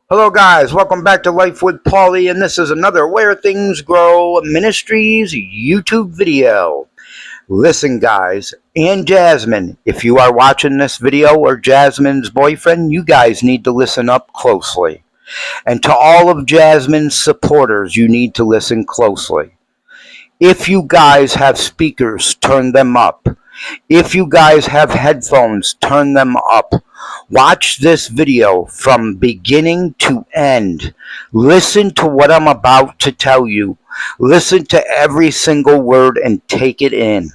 Hello guys, welcome back to Life with Paulie, and this is another Where Things Grow Ministries YouTube video. Listen guys, and Jasmine, if you are watching this video, or Jasmine's boyfriend, you guys need to listen up closely. And to all of Jasmine's supporters, you need to listen closely. If you guys have speakers, turn them up. If you guys have headphones, turn them up. Watch this video from beginning to end. Listen to what I'm about to tell you. Listen to every single word and take it in.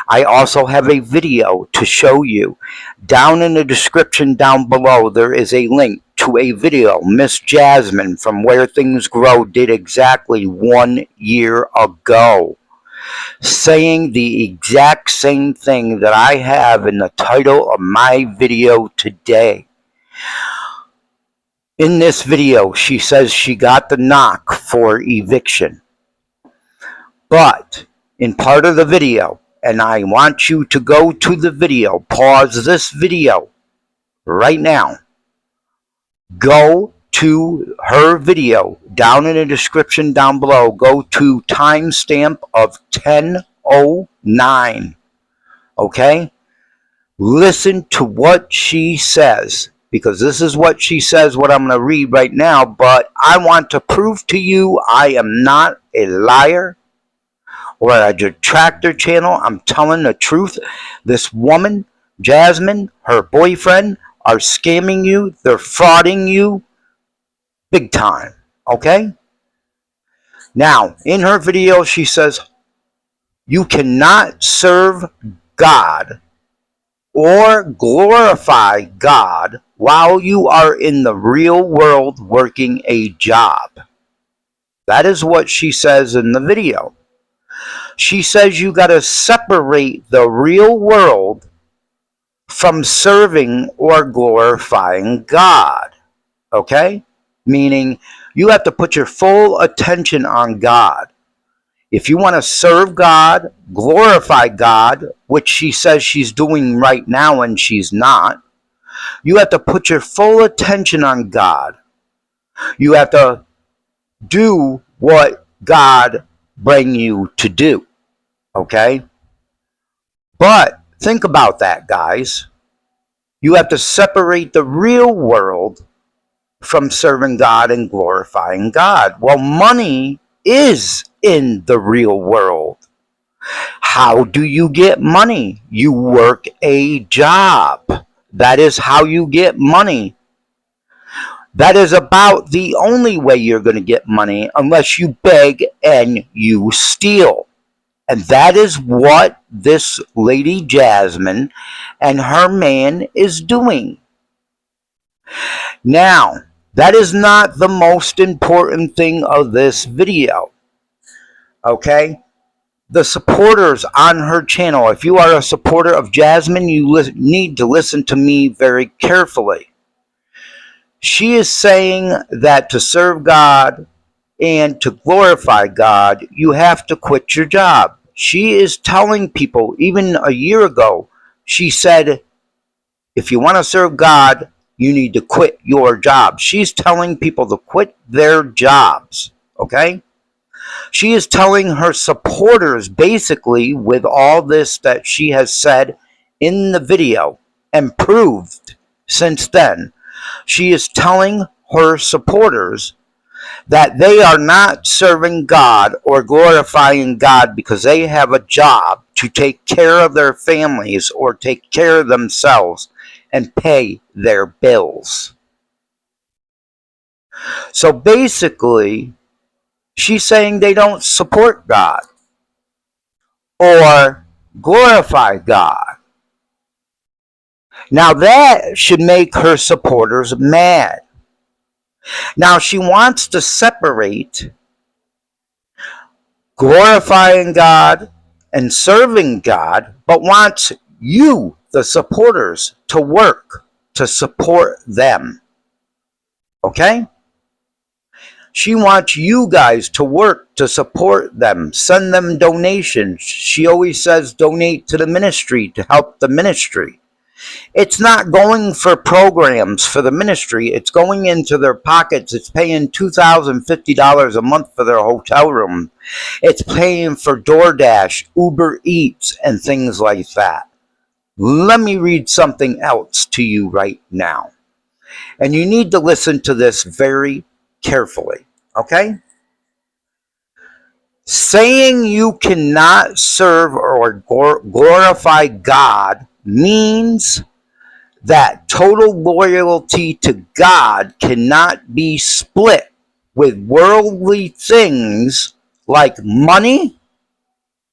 I also have a video to show you. Down in the description down below, there is a link to a video Miss Jasmine from Where Things Grow did exactly 1 year ago, saying the exact same thing that I have in the title of my video today. In this video, she says she got the knock for eviction. But in part of the video, and I want you to go to the video, pause this video right now, go to her video down in the description down below, go to timestamp of 10:09. Okay, listen to what she says, because this is what she says, what I'm going to read right now. But I want to prove to you I am not a liar or a detractor channel. I'm telling the truth. This woman, Jasmine, her boyfriend, are scamming you. They're frauding you big time, okay? Now, in her video, she says, you cannot serve God or glorify God while you are in the real world working a job. That is what she says in the video. She says you got to separate the real world from serving or glorifying God, okay? Meaning you have to put your full attention on God. If you want to serve God, glorify God, which she says she's doing right now and she's not, you have to put your full attention on God. You have to do what God brings you to do, okay? But think about that, guys. You have to separate the real world from serving God and glorifying God. Well, money is in the real world. How do you get money? You work a job. That is how you get money. That is about the only way you're going to get money, unless you beg and you steal. And that is what this lady Jasmine and her man is doing. Now, that is not the most important thing of this video, okay? The supporters on her channel, if you are a supporter of Jasmine, you need to listen to me very carefully. She is saying that to serve God and to glorify God, you have to quit your job. She is telling people, even a year ago, she said, if you want to serve God, you need to quit your job. She's telling people to quit their jobs, okay? She is telling her supporters, basically, with all this that she has said in the video and proved since then, she is telling her supporters that they are not serving God or glorifying God because they have a job to take care of their families or take care of themselves and pay their bills. So basically, she's saying they don't support God or glorify God. Now that should make her supporters mad. Now she wants to separate glorifying God and serving God, but wants you, the supporters, to work to support them. Okay? She wants you guys to work to support them. Send them donations. She always says donate to the ministry to help the ministry. It's not going for programs for the ministry. It's going into their pockets. It's paying $2,050 a month for their hotel room. It's paying for DoorDash, Uber Eats, and things like that. Let me read something else to you right now. And you need to listen to this very carefully, okay? Saying you cannot serve or glorify God means that total loyalty to God cannot be split with worldly things like money.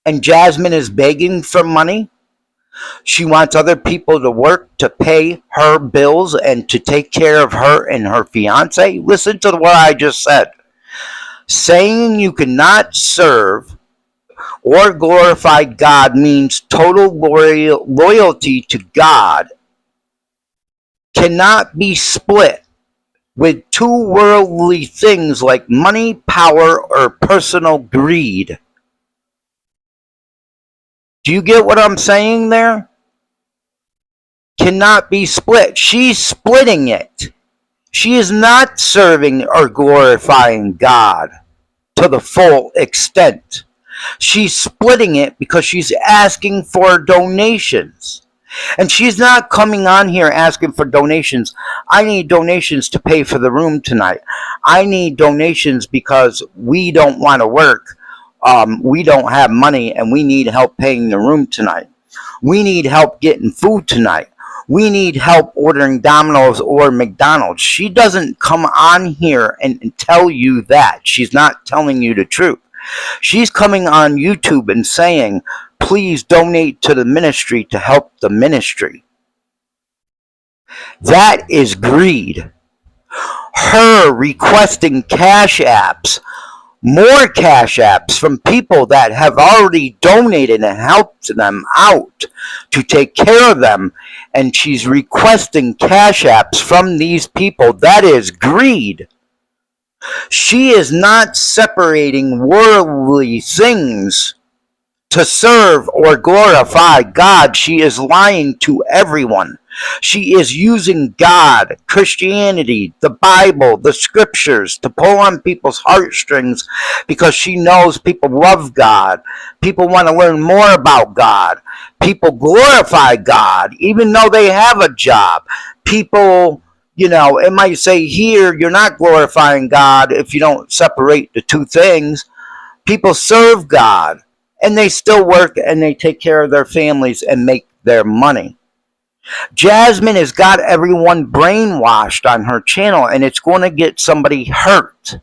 And Jasmine is begging for money. She wants other people to work to pay her bills and to take care of her and her fiance. Listen to what I just said. Saying you cannot serve or glorify God means total loyalty to God cannot be split with two worldly things like money, power, or personal greed. Do you get what I'm saying there? Cannot be split. She's splitting it. She is not serving or glorifying God to the full extent. She's splitting it because she's asking for donations. And she's not coming on here asking for donations. I need donations to pay for the room tonight. I need donations because we don't want to work. We don't have money and we need help paying the room tonight. We need help getting food tonight. We need help ordering Domino's or McDonald's. She doesn't come on here and tell you that. She's not telling you the truth. She's coming on YouTube and saying, please donate to the ministry to help the ministry. That is greed. Her requesting cash apps, more cash apps from people that have already donated and helped them out to take care of them, and she's requesting cash apps from these people. That is greed. She is not separating worldly things to serve or glorify God. She is lying to everyone. She is using God, Christianity, the Bible, the scriptures to pull on people's heartstrings because she knows people love God. People want to learn more about God. People glorify God even though they have a job. People, it might say here, you're not glorifying God if you don't separate the two things. People serve God and they still work and they take care of their families and make their money. Jasmine has got everyone brainwashed on her channel, and it's going to get somebody hurt.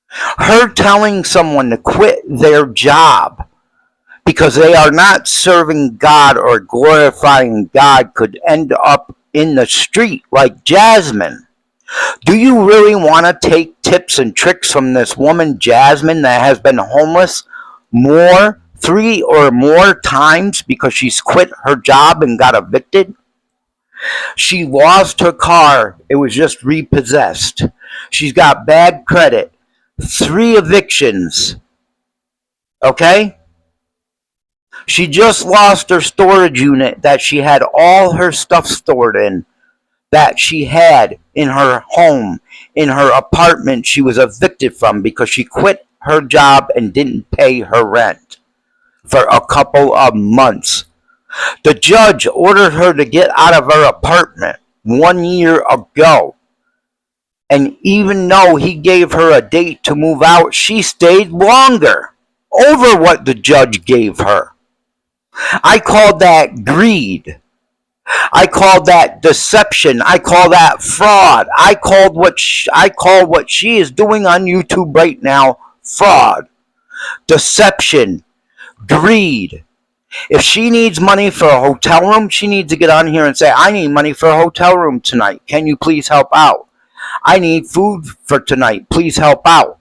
Her telling someone to quit their job because they are not serving God or glorifying God could end up in the street like Jasmine. Do you really want to take tips and tricks from this woman, Jasmine, that has been homeless 3 or more times because she's quit her job and got evicted? She lost her car. It was just repossessed. She's got bad credit. 3 evictions. Okay? She just lost her storage unit that she had all her stuff stored in, that she had in her home, in her apartment she was evicted from because she quit her job and didn't pay her rent for a couple of months. The judge ordered her to get out of her apartment 1 year ago. And even though he gave her a date to move out, she stayed longer over what the judge gave her. I call that greed. I call that deception. I call that fraud. I call what she is doing on YouTube right now fraud, deception, greed. If she needs money for a hotel room, she needs to get on here and say, I need money for a hotel room tonight. Can you please help out? I need food for tonight. Please help out.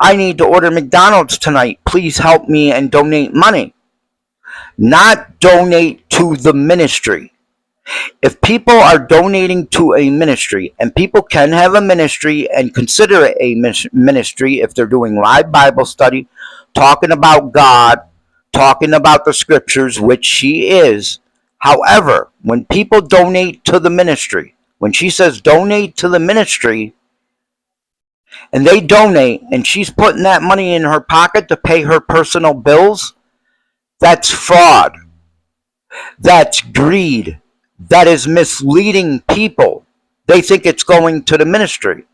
I need to order McDonald's tonight. Please help me and donate money. Not donate to the ministry. If people are donating to a ministry, and people can have a ministry and consider it a ministry if they're doing live Bible study, talking about God, talking about the scriptures, which she is, However, when people donate to the ministry, when she says donate to the ministry, and they donate, and she's putting that money in her pocket to pay her personal bills, that's fraud. That's greed. That is misleading people. They think it's going to the ministry.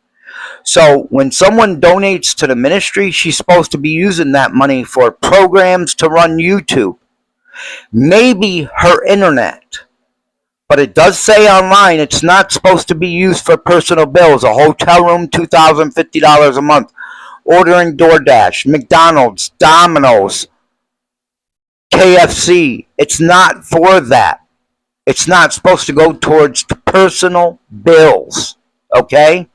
So when someone donates to the ministry, she's supposed to be using that money for programs to run YouTube. Maybe her internet. But it does say online it's not supposed to be used for personal bills. A hotel room, $2,050 a month. Ordering DoorDash, McDonald's, Domino's, KFC. It's not for that. It's not supposed to go towards personal bills. Okay?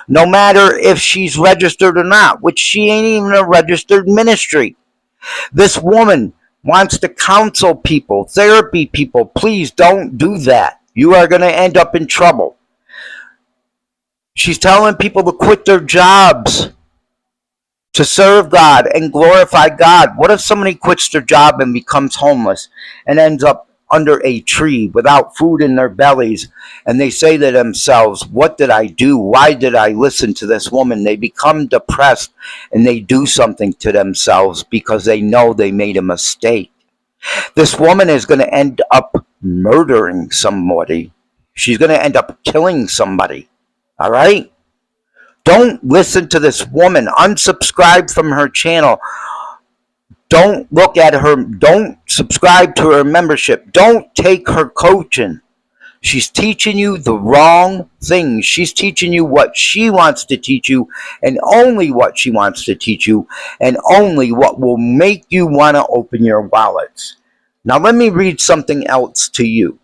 No matter if she's registered or not, which she ain't even a registered ministry. This woman wants to counsel people, therapy people. Please don't do that. You are going to end up in trouble. She's telling people to quit their jobs to serve God and glorify God. What if somebody quits their job and becomes homeless and ends up under a tree without food in their bellies, and they say to themselves, what did I do? Why did I listen to this woman? They become depressed and they do something to themselves because they know they made a mistake. This woman is going to end up murdering somebody. She's going to end up killing somebody. All right? Don't listen to this woman. Unsubscribe from her channel. Don't look at her. Don't subscribe to her membership. Don't take her coaching. She's teaching you the wrong things. She's teaching you what she wants to teach you, and only what she wants to teach you, and only what will make you want to open your wallets. Now let me read something else to you.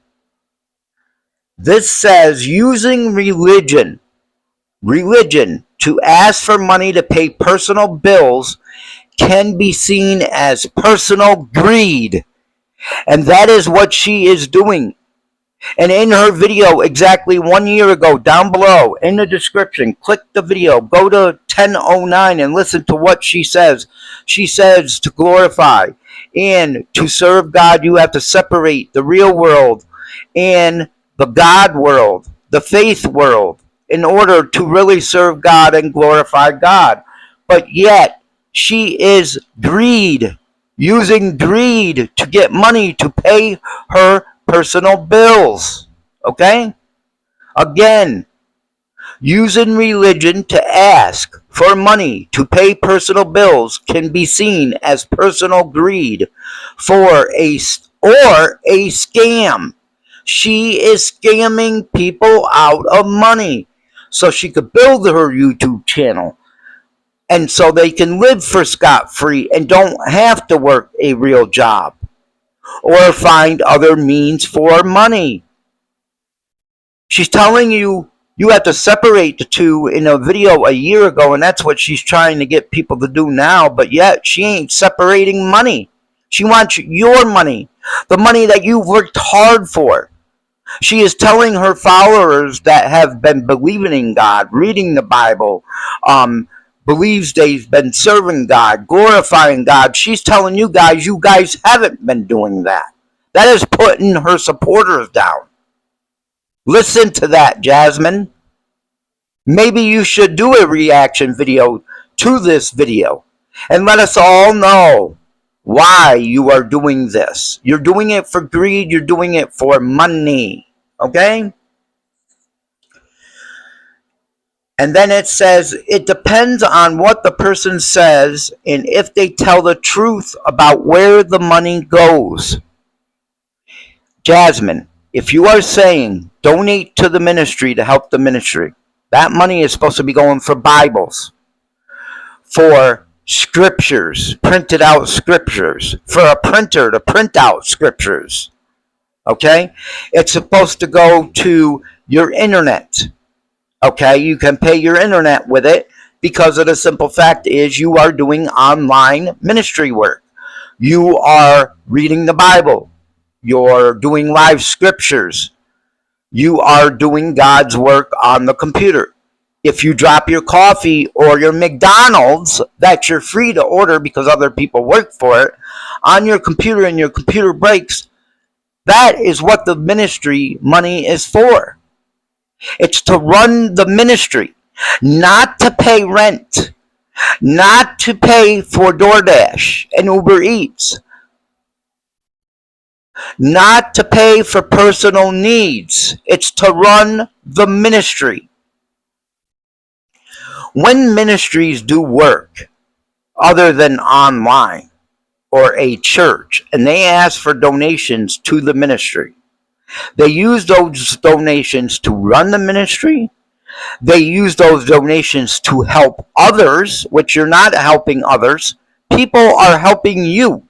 This says using religion to ask for money to pay personal bills can be seen as personal greed. And that is what she is doing. And in her video exactly 1 year ago, down below in the description, click the video, go to 10:09 and listen to what she says. She says to glorify and to serve God, you have to separate the real world and the God world, the faith world, in order to really serve God and glorify God. But yet, she is using greed to get money to pay her personal bills. Okay? Again, using religion to ask for money to pay personal bills can be seen as personal greed or a scam. She is scamming people out of money so she could build her YouTube channel. And so they can live for scot-free and don't have to work a real job or find other means for money. She's telling you you have to separate the two in a video a year ago, and that's what she's trying to get people to do now, but yet she ain't separating money. She wants your money, the money that you've worked hard for. She is telling her followers that have been believing in God, reading the Bible, believes they've been serving God, glorifying God. She's telling you guys haven't been doing that. That is putting her supporters down. Listen to that, Jasmine. Maybe you should do a reaction video to this video and let us all know why you are doing this. You're doing it for greed. You're doing it for money. Okay? And then it says, it depends on what the person says and if they tell the truth about where the money goes. Jasmine, if you are saying donate to the ministry to help the ministry, that money is supposed to be going for Bibles, for scriptures, printed out scriptures, for a printer to print out scriptures. Okay? It's supposed to go to your internet. Okay, you can pay your internet with it because of the simple fact is you are doing online ministry work. You are reading the Bible. You're doing live scriptures. You are doing God's work on the computer. If you drop your coffee or your McDonald's that you're free to order because other people work for it on your computer and your computer breaks, That is what the ministry money is for. It's to run the ministry, not to pay rent, not to pay for DoorDash and Uber Eats, not to pay for personal needs. It's to run the ministry. When ministries do work other than online or a church and they ask for donations to the ministry, they use those donations to run the ministry. They use those donations to help others, which you're not helping others. People are helping you.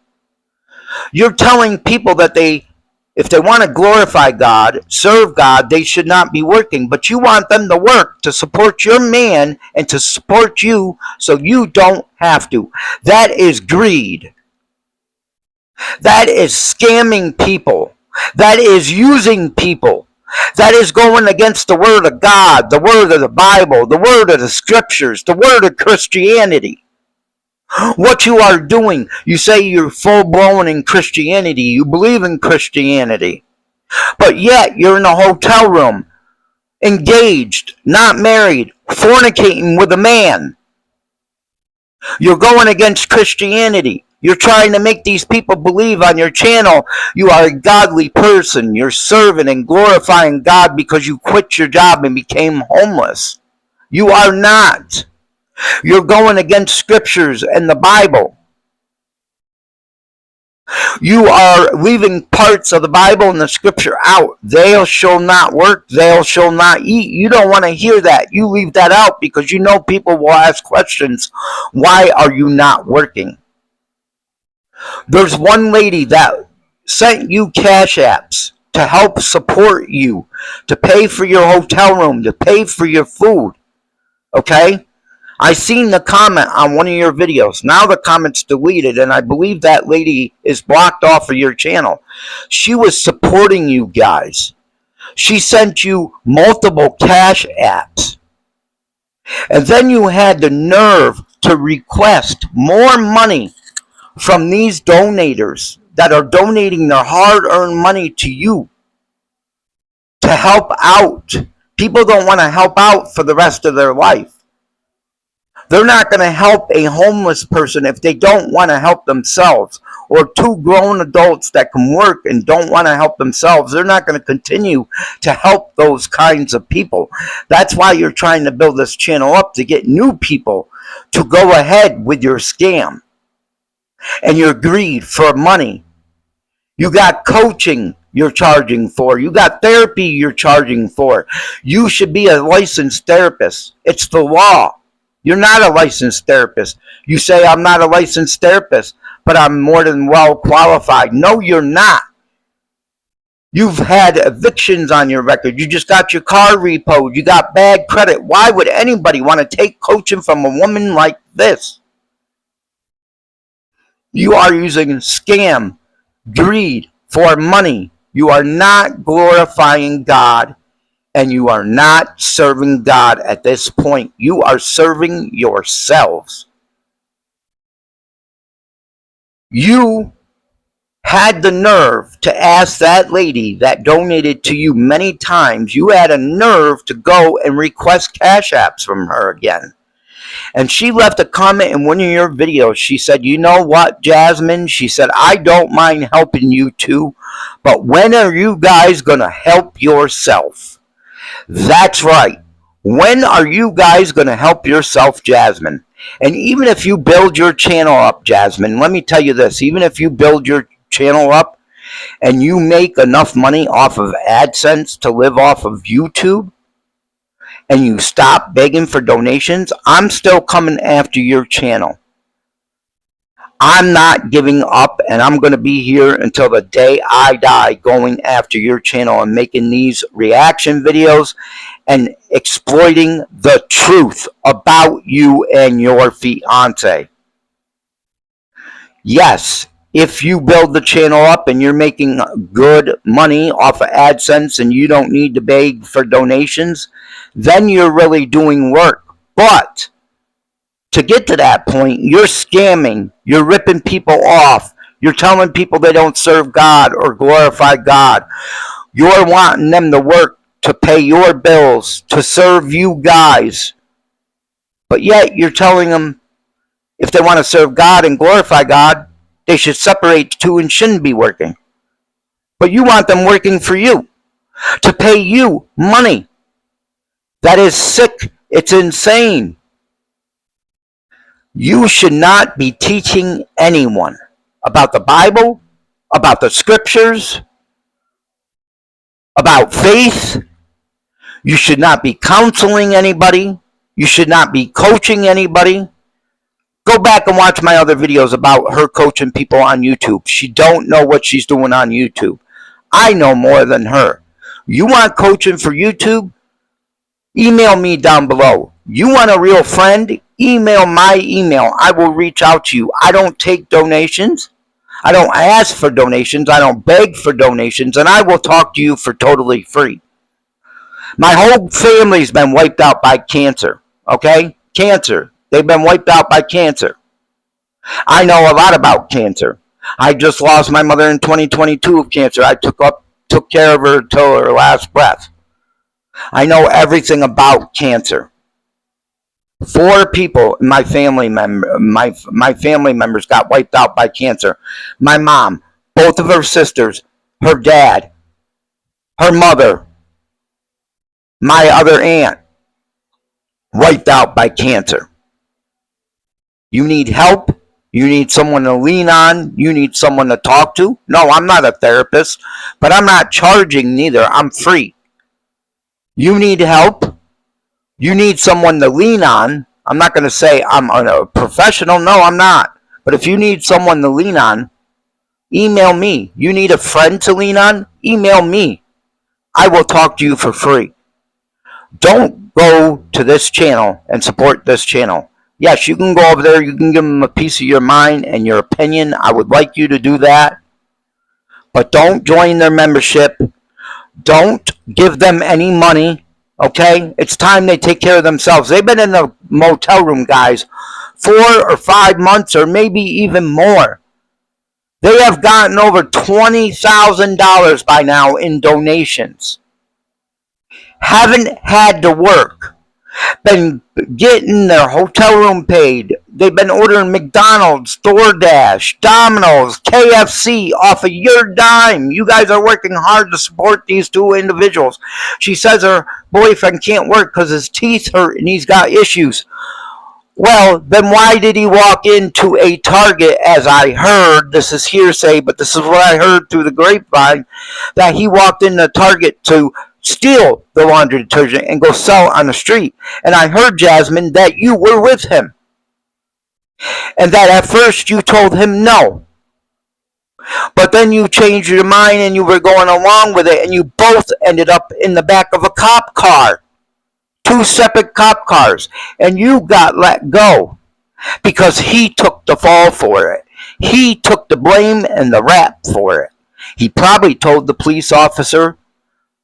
You're telling people that if they want to glorify God, serve God, they should not be working. But you want them to work to support your man and to support you so you don't have to. That is greed. That is scamming people. That is using people. That is going against the word of God, the word of the Bible, the word of the scriptures, the word of Christianity. What you are doing, you say you're full-blown in Christianity, you believe in Christianity, but yet you're in a hotel room, engaged, not married, fornicating with a man. You're going against Christianity. You're trying to make these people believe on your channel you are a godly person. You're serving and glorifying God because you quit your job and became homeless. You are not. You're going against scriptures and the Bible. You are leaving parts of the Bible and the scripture out. They shall not work, they shall not eat. You don't want to hear that. You leave that out because you know people will ask questions. Why are you not working? There's one lady that sent you cash apps to help support you, to pay for your hotel room, to pay for your food. Okay? I seen the comment on one of your videos. Now the comment's deleted, and I believe that lady is blocked off of your channel. She was supporting you guys. She sent you multiple cash apps. And then you had the nerve to request more money from these donators that are donating their hard-earned money to you to help out. People don't want to help out for the rest of their life. They're not going to help a homeless person if they don't want to help themselves, or two grown adults that can work and don't want to help themselves. They're not going to continue to help those kinds of people. That's why you're trying to build this channel up, to get new people to go ahead with your scam and your greed for money. You got coaching you're charging for. You got therapy you're charging for. You should be a licensed therapist. It's the law. You're not a licensed therapist. You say, I'm not a licensed therapist, but I'm more than well qualified. No, you're not. You've had evictions on your record. You just got your car repoed. You got bad credit. Why would anybody want to take coaching from a woman like this? You are using scam, greed for money. You are not glorifying God. And you are not serving God at this point. You are serving yourselves. You had the nerve to ask that lady that donated to you many times. You had a nerve to go and request cash apps from her again. And she left a comment in one of your videos. She said, you know what, Jasmine? She said, I don't mind helping you too, but when are you guys going to help yourself? That's right. When are you guys going to help yourself, Jasmine? And even if you build your channel up, Jasmine, let me tell you this. Even if you build your channel up and you make enough money off of AdSense to live off of YouTube, and you stop begging for donations, I'm still coming after your channel. I'm not giving up, and I'm going to be here until the day I die going after your channel and making these reaction videos and exploiting the truth about you and your fiance. Yes, if you build the channel up and you're making good money off of AdSense and you don't need to beg for donations, then you're really doing work. But to get to that point, you're scamming, you're ripping people off, You're telling people they don't serve God or glorify God. You're wanting them to work to pay your bills, to serve you guys. But yet you're telling them if they want to serve God and glorify God, they should separate the two and shouldn't be working. But you want them working for you, to pay you money. That is sick. It's insane. You should not be teaching anyone about the Bible, about the scriptures, about faith. You should not be counseling anybody. You should not be coaching anybody. Go back and watch my other videos about her coaching people on YouTube. She don't know what she's doing on YouTube. I know more than her. You want coaching for YouTube? Email me down below. You want a real friend? Email my email. I will reach out to you. I don't take donations. I don't ask for donations. I don't beg for donations. And I will talk to you for totally free. My whole family's been wiped out by cancer. Okay? Cancer. They've been wiped out by cancer. I know a lot about cancer. I just lost my mother in 2022 of cancer. I took care of her till her last breath. I know everything about cancer. 4 people in my family my family members got wiped out by cancer. My mom, both of her sisters, her dad, her mother, my other aunt, wiped out by cancer. You need help. You need someone to lean on. You need someone to talk to. No, I'm not a therapist, but I'm not charging neither. I'm free. You need help. You need someone to lean on. I'm not going to say I'm a professional. No, I'm not. But if you need someone to lean on, email me. You need a friend to lean on? Email me. I will talk to you for free. Don't go to this channel and support this channel. Yes, you can go over there. You can give them a piece of your mind and your opinion. I would like you to do that. But don't join their membership. Don't give them any money. Okay? It's time they take care of themselves. They've been in the motel room, guys, 4 or 5 months or maybe even more. They have gotten over $20,000 by now in donations. Haven't had to work. Been getting their hotel room paid. They've been ordering McDonald's, DoorDash, Domino's, KFC off of your dime. You guys are working hard to support these 2 individuals. She says her boyfriend can't work because his teeth hurt and he's got issues. Well, then why did he walk into a Target, as I heard, this is hearsay, but this is what I heard through the grapevine, that he walked into Target to steal the laundry detergent and go sell on the street. And I heard, Jasmine, that you were with him. And that at first you told him no. But then you changed your mind and you were going along with it, and you both ended up in the back of a cop car. 2 separate cop cars. And you got let go because he took the fall for it. He took the blame and the rap for it. He probably told the police officer,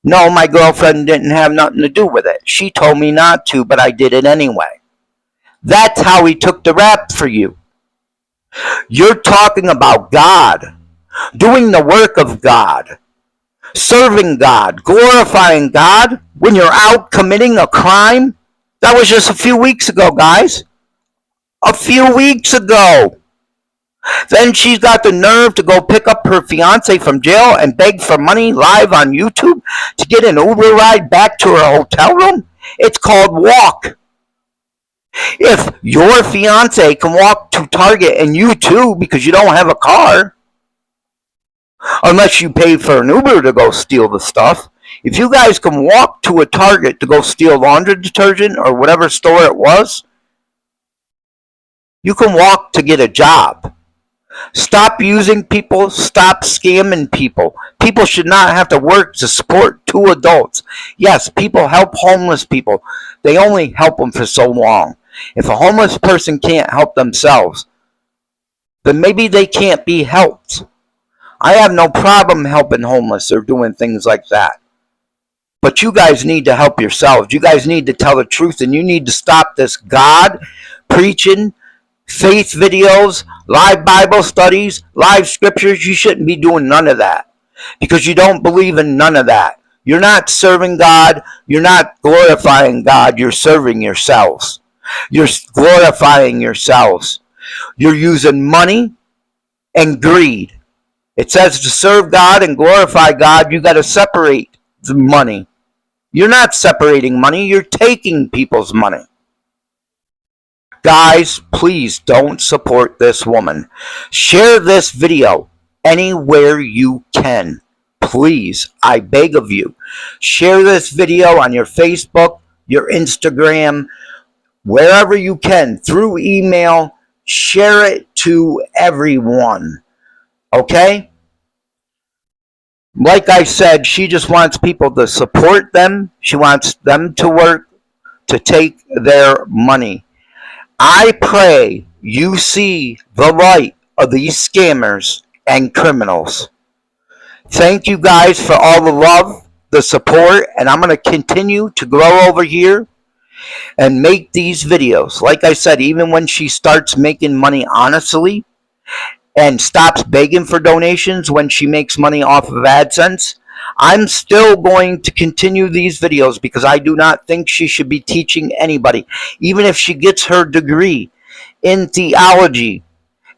no, my girlfriend didn't have nothing to do with it. She told me not to, but I did it anyway. That's how he took the rap for you. You're talking about God, doing the work of God, serving God, glorifying God when you're out committing a crime. That was just a few weeks ago, guys. A few weeks ago. Then she's got the nerve to go pick up her fiance from jail and beg for money live on YouTube to get an Uber ride back to her hotel room? It's called walk. If your fiance can walk to Target and you too because you don't have a car, unless you pay for an Uber to go steal the stuff, if you guys can walk to a Target to go steal laundry detergent or whatever store it was, you can walk to get a job. Stop using people. Stop scamming people. People should not have to work to support 2 adults. Yes, people help homeless people. They only help them for so long. If a homeless person can't help themselves, then maybe they can't be helped. I have no problem helping homeless or doing things like that. But you guys need to help yourselves. You guys need to tell the truth, and you need to stop this God preaching, faith videos, live Bible studies, live scriptures. You shouldn't be doing none of that because you don't believe in none of that. You're not serving God. You're not glorifying God. You're serving yourselves. You're glorifying yourselves. You're using money and greed. It says to serve God and glorify God, you got to separate the money. You're not separating money. You're taking people's money. Guys, please don't support this woman. Share this video anywhere you can. Please, I beg of you. Share this video on your Facebook, your Instagram, wherever you can, through email. Share it to everyone. Okay? Like I said, she just wants people to support them. She wants them to work to take their money. I pray you see the light of these scammers and criminals. Thank you guys for all the love, the support, and I'm going to continue to grow over here and make these videos. Like I said, even when she starts making money honestly and stops begging for donations when she makes money off of AdSense, I'm still going to continue these videos because I do not think she should be teaching anybody. Even if she gets her degree in theology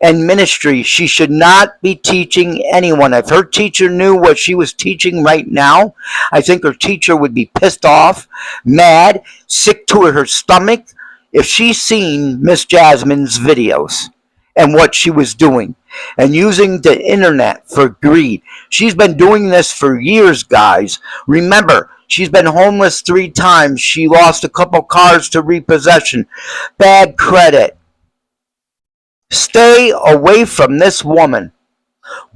and ministry, she should not be teaching anyone. If her teacher knew what she was teaching right now, I think her teacher would be pissed off, mad, sick to her stomach if she's seen Miss Jasmine's videos and what she was doing and using the internet for greed. She's been doing this for years, guys. Remember, she's been homeless 3 times. She lost a couple cars to repossession. Bad credit. Stay away from this woman.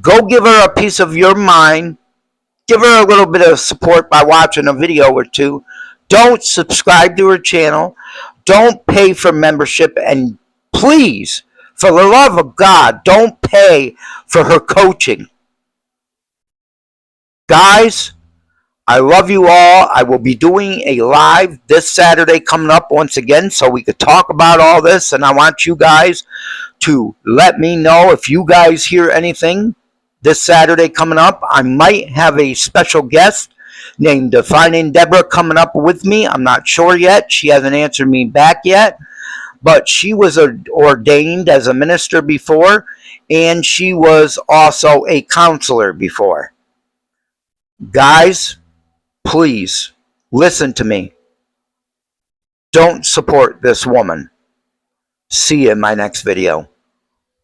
Go give her a piece of your mind. Give her a little bit of support by watching a video or two. Don't subscribe to her channel. Don't pay for membership. And please, for the love of God, don't pay for her coaching. Guys, I love you all. I will be doing a live this Saturday coming up once again so we could talk about all this. And I want you guys to let me know if you guys hear anything this Saturday coming up. I might have a special guest named Defining Deborah coming up with me. I'm not sure yet. She hasn't answered me back yet. But she was ordained as a minister before, and she was also a counselor before. Guys, please listen to me. Don't support this woman. See you in my next video.